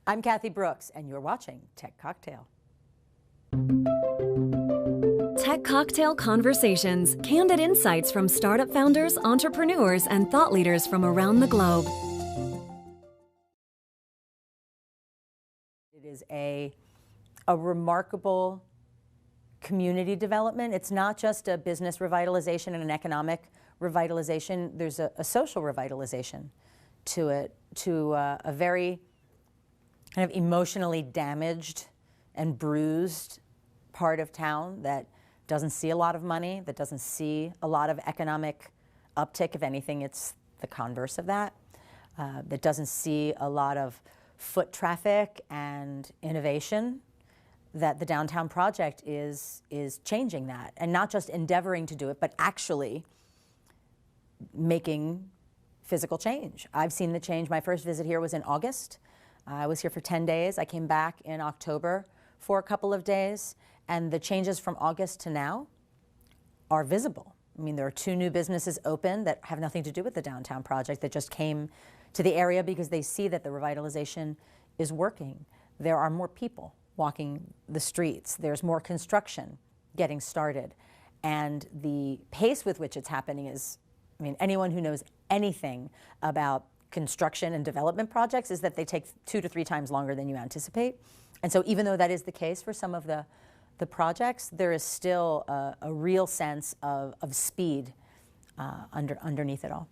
I'm Cathy Brooks, and you're watching Tech Cocktail. Tech Cocktail Conversations, candid insights from startup founders, entrepreneurs, and thought leaders from around the globe. It is a remarkable community development. It's not just a business revitalization and an economic revitalization. There's a social revitalization to it, to a very kind of emotionally damaged and bruised part of town that doesn't see a lot of money, that doesn't see a lot of economic uptick. If anything, it's the converse of that. That doesn't see a lot of foot traffic and innovation. That the downtown project is changing that, and not just endeavoring to do it, but actually making physical change. I've seen the change. My first visit here was in August. I was here for 10 days. I came back in October for a couple of days, and the changes from August to now are visible. I mean, there are 2 new businesses open that have nothing to do with the downtown project, that just came to the area because they see that the revitalization is working. There are more people walking the streets. There's more construction getting started. And the pace with which it's happening is, I mean, anyone who knows anything about construction and development projects is that they take 2 to 3 times longer than you anticipate. And so even though that is the case for some of the projects, there is still a real sense of speed underneath it all.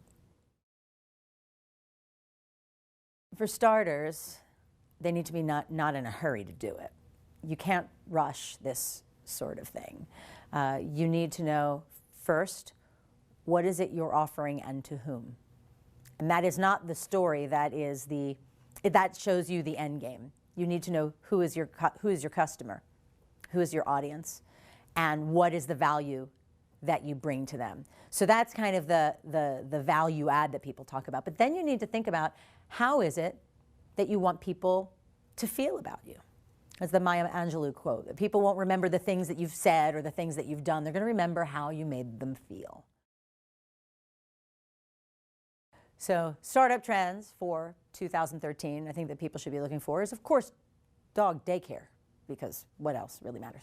For starters, they need to be not in a hurry to do it. You can't rush this sort of thing. You need to know first, what is it you're offering and to whom? And that is not the story that shows you the end game. You need to know who is your customer, who is your audience, and what is the value that you bring to them. So that's kind of the value add that people talk about. But then you need to think about, how is it that you want people to feel about you? That's the Maya Angelou quote. People won't remember the things that you've said or the things that you've done. They're going to remember how you made them feel. So startup trends for 2013, I think that people should be looking for is, of course, dog daycare, because what else really matters?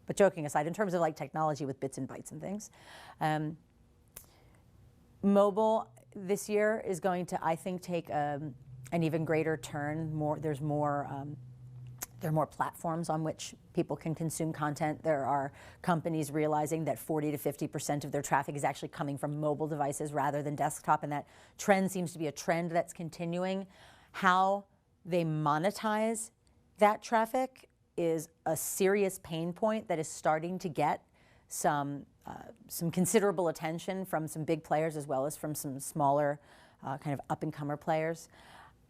But joking aside, in terms of like technology with bits and bytes and things, mobile this year is going to, I think, take an even greater turn. There are more platforms on which people can consume content. There are companies realizing that 40 to 50% of their traffic is actually coming from mobile devices rather than desktop, and that trend seems to be a trend that's continuing. How they monetize that traffic is a serious pain point that is starting to get some considerable attention from some big players as well as from some smaller kind of up-and-comer players.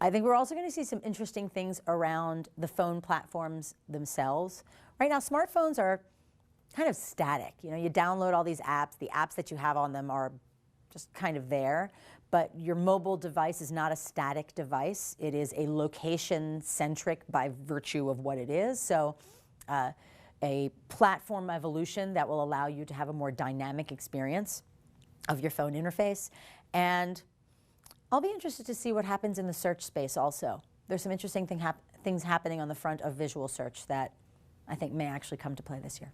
I think we're also going to see some interesting things around the phone platforms themselves. Right now, smartphones are kind of static. You know, you download all these apps. The apps that you have on them are just kind of there. But your mobile device is not a static device. It is a location-centric by virtue of what it is. So a platform evolution that will allow you to have a more dynamic experience of your phone interface. And I'll be interested to see what happens in the search space also. There's some interesting things happening on the front of visual search that I think may actually come to play this year.